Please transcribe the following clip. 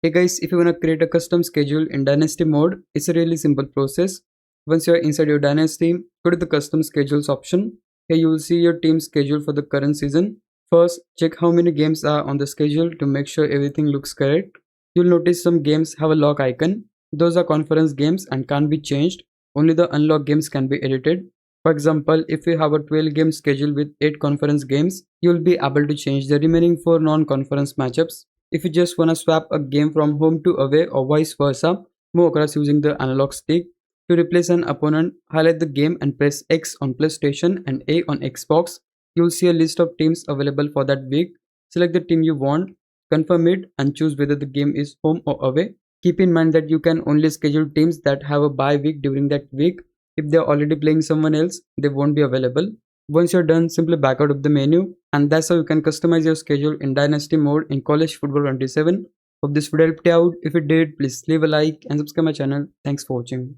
Hey guys, if you wanna create a custom schedule in Dynasty mode, it's a really simple process. Once you're inside your Dynasty, go to the custom schedules option. Here you will see your team schedule for the current season. First, check how many games are on the schedule to make sure everything looks correct. You'll notice some games have a lock icon. Those are conference games and can't be changed. Only the unlocked games can be edited. For example, if you have a 12 game schedule with 8 conference games, you'll be able to change the remaining 4 non-conference matchups. If you just wanna swap a game from home to away or vice versa, move across using the analog stick. To replace an opponent, highlight the game and press X on PlayStation and A on Xbox. You'll see a list of teams available for that week. Select the team you want, confirm it, and choose whether the game is home or away. Keep in mind that you can only schedule teams that have a bye week during that week. If they're already playing someone else, they won't be available. Once you're done, simply back out of the menu, and that's how you can customize your schedule in Dynasty mode in College Football 27. Hope this video helped you out. If it did, please leave a like and subscribe my channel. Thanks for watching.